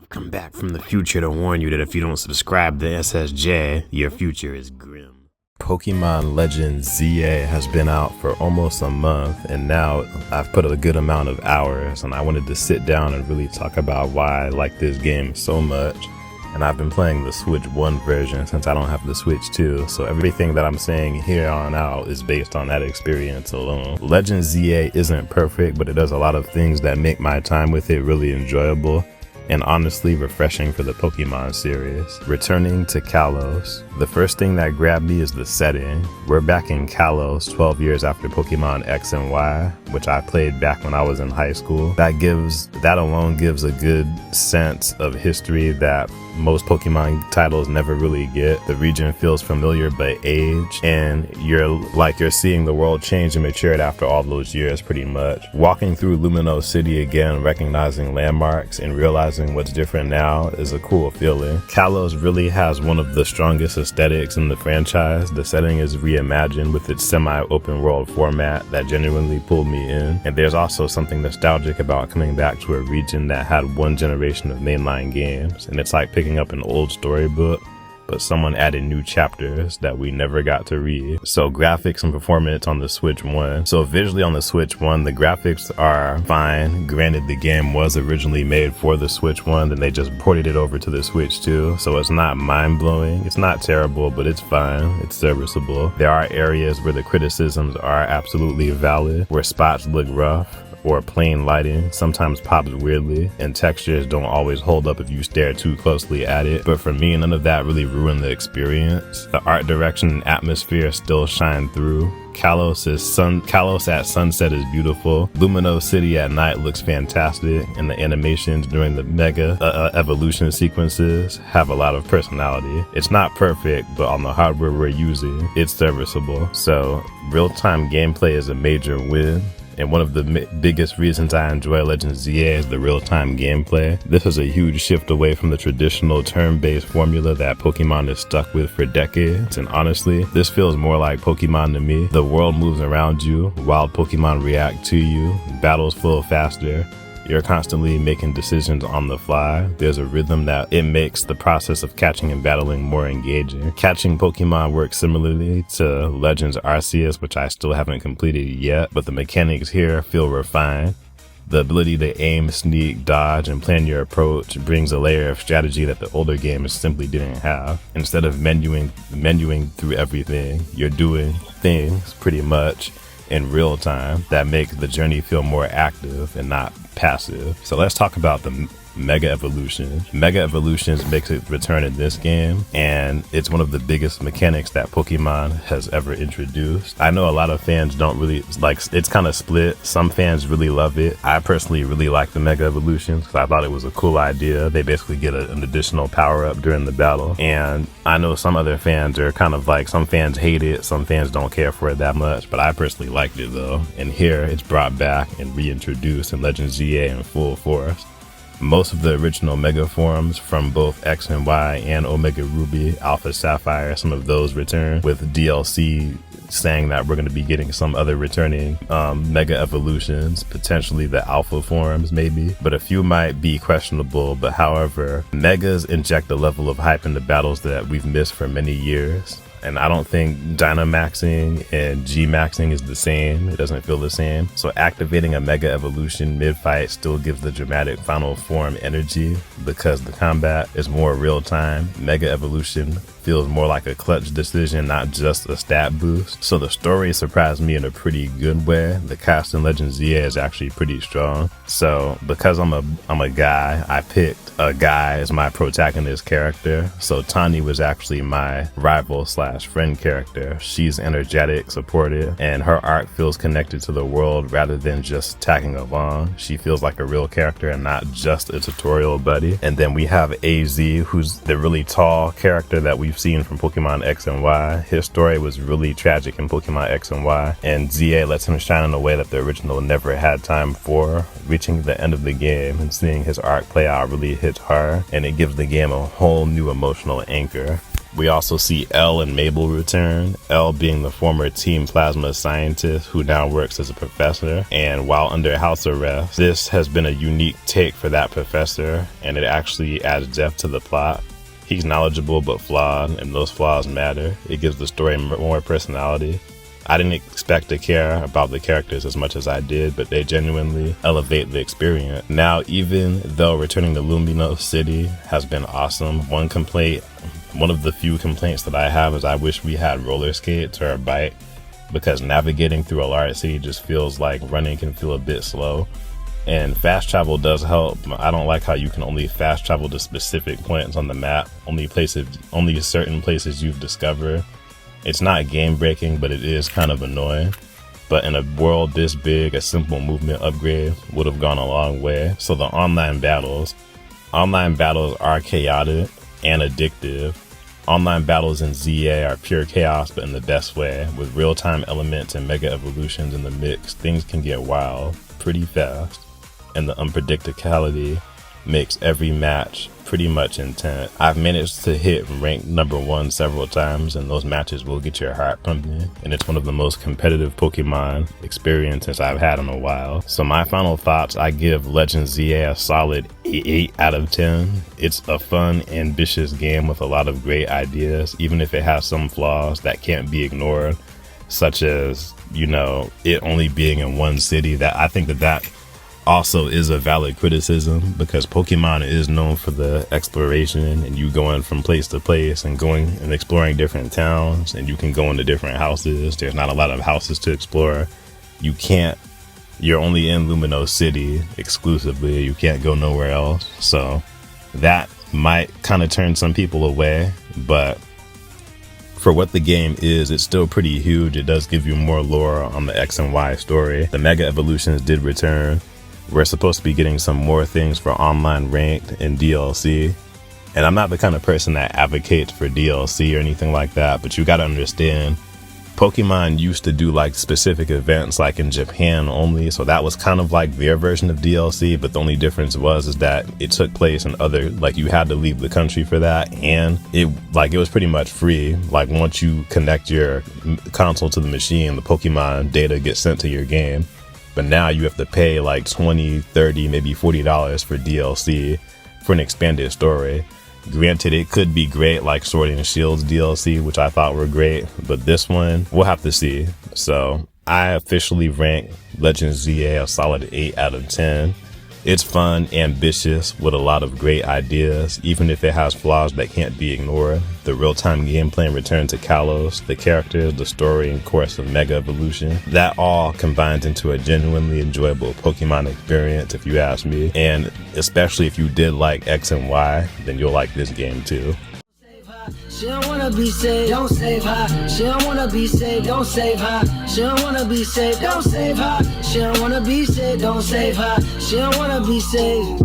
I've come back from the future to warn you that if you don't subscribe to SSJ, your future is grim. Pokemon Legends ZA has been out for almost a month, and now I've put a good amount of hours, and I wanted to sit down and really talk about why I like this game so much. And I've been playing the Switch 1 version since I don't have the Switch 2, so everything that I'm saying here on out is based on that experience alone. Legends ZA isn't perfect, but it does a lot of things that make my time with it really enjoyable and honestly refreshing for the Pokemon series. Returning to Kalos, the first thing that grabbed me is the setting. We're back in Kalos 12 years after Pokemon X and Y, which I played back when I was in high school. That alone gives a good sense of history that most Pokemon titles never really get. The region feels familiar but aged, and you're seeing the world change and matured after all those years pretty much. Walking through Lumino City again, recognizing landmarks and realizing what's different now is a cool feeling. Kalos really has one of the strongest aesthetics in the franchise. The setting is reimagined with its semi-open world format that genuinely pulled me in, and there's also something nostalgic about coming back to a region that had one generation of mainline games, and it's like picking up an old storybook, but someone added new chapters that we never got to read. So graphics and performance on the Switch 1. So visually on the Switch 1, the graphics are fine. Granted, the game was originally made for the Switch 1, then they just ported it over to the Switch 2. So it's not mind-blowing. It's not terrible, but it's fine. It's serviceable. There are areas where the criticisms are absolutely valid, where spots look rough, or plain lighting sometimes pops weirdly, and textures don't always hold up if you stare too closely at it. But for me, none of that really ruined the experience. The art direction and atmosphere still shine through. Kalos at sunset is beautiful. Lumino City at night looks fantastic, and the animations during the mega evolution sequences have a lot of personality. It's not perfect, but on the hardware we're using, it's serviceable. So real-time gameplay is a major win. And one of the biggest reasons I enjoy Legends ZA is the real-time gameplay. This is a huge shift away from the traditional turn-based formula that Pokemon is stuck with for decades. And honestly, this feels more like Pokemon to me. The world moves around you, wild Pokemon react to you, battles flow faster. You're constantly making decisions on the fly. There's a rhythm that it makes the process of catching and battling more engaging. Catching Pokemon works similarly to Legends Arceus, which I still haven't completed yet, but the mechanics here feel refined. The ability to aim, sneak, dodge, and plan your approach brings a layer of strategy that the older games simply didn't have. Instead of menuing through everything, you're doing things pretty much in real time that make the journey feel more active and not passive. So let's talk about the Mega Evolution. Mega Evolutions makes its return in this game, and it's one of the biggest mechanics that Pokemon has ever introduced. I know a lot of fans don't really like, it's kind of split. Some fans really love it. I personally really like the Mega Evolutions because I thought it was a cool idea. They basically get an additional power up during the battle, and I know some other fans are kind of like, some fans hate it, some fans don't care for it that much, but I personally liked it though. And here it's brought back and reintroduced in Legends ZA in full force. Most of the original Mega forms from both X and Y and Omega Ruby, Alpha Sapphire, some of those return, with DLC saying that we're going to be getting some other returning Mega Evolutions, potentially the Alpha forms maybe, but a few might be questionable. But however, Megas inject a level of hype into battles that we've missed for many years. And I don't think Dynamaxing and G-Maxing is the same. It doesn't feel the same. So activating a Mega Evolution mid-fight still gives the dramatic final form energy because the combat is more real-time. Mega Evolution feels more like a clutch decision, not just a stat boost. So the story surprised me in a pretty good way. The cast in Legends ZA is actually pretty strong. So because I'm a guy, I picked a guy as my protagonist character. So Tani was actually my rival / friend character. She's energetic, supportive, and her arc feels connected to the world rather than just tagging along. She feels like a real character and not just a tutorial buddy. And then we have AZ, who's the really tall character that we've seen from Pokemon X and Y. His story was really tragic in Pokemon X and Y, and ZA lets him shine in a way that the original never had time for. Reaching the end of the game and seeing his arc play out really hits hard, and it gives the game a whole new emotional anchor. We also see Elle and Mabel return, Elle being the former Team Plasma scientist who now works as a professor, and while under house arrest, this has been a unique take for that professor, and it actually adds depth to the plot. He's knowledgeable but flawed, and those flaws matter. It gives the story more personality. I didn't expect to care about the characters as much as I did, but they genuinely elevate the experience. Now, even though returning to Lumino City has been awesome, one of the few complaints that I have is I wish we had roller skates or a bike, because navigating through a large city just feels like running can feel a bit slow. And fast travel does help. I don't like how you can only fast travel to specific points on the map, only certain places you've discovered. It's not game breaking, but it is kind of annoying. But in a world this big, a simple movement upgrade would have gone a long way. So the online battles are chaotic and addictive. Online battles in ZA are pure chaos, but in the best way. With real-time elements and mega evolutions in the mix, things can get wild pretty fast. And the unpredictability makes every match pretty much intense. I've managed to hit rank number 1 several times, and those matches will get your heart pumping, and it's one of the most competitive Pokemon experiences I've had in a while. So my final thoughts, I give Legend ZA a solid 8 out of 10. It's a fun, ambitious game with a lot of great ideas, even if it has some flaws that can't be ignored, such as, it only being in one city. That I think that also is a valid criticism, because Pokemon is known for the exploration and you going from place to place and going and exploring different towns, and you can go into different houses. There's not a lot of houses to explore. You're only in Lumino City exclusively. You can't go nowhere else. So that might kind of turn some people away, but for what the game is, it's still pretty huge. It does give you more lore on the X and Y story. The Mega Evolutions did return. We're supposed to be getting some more things for online ranked and DLC. And I'm not the kind of person that advocates for DLC or anything like that, but you gotta understand, Pokemon used to do like specific events like in Japan only, so that was kind of like their version of DLC, but the only difference is that it took place in other, like you had to leave the country for that, and it was pretty much free. Like once you connect your console to the machine, the Pokemon data gets sent to your game. But now you have to pay like $20, $30, maybe $40 for DLC for an expanded story. Granted, it could be great like Sword and Shield's DLC, which I thought were great, but this one, we'll have to see. So I officially rank Legend ZA a solid 8 out of 10. It's fun, ambitious, with a lot of great ideas, even if it has flaws that can't be ignored. The real-time gameplay and return to Kalos, the characters, the story, and course of Mega Evolution, that all combines into a genuinely enjoyable Pokemon experience, if you ask me. And especially if you did like X and Y, then you'll like this game too. She don't wanna be saved, don't save her. She don't wanna be saved, don't save her. She don't wanna be saved, don't save her. She don't wanna be saved, don't save her. She don't wanna be saved.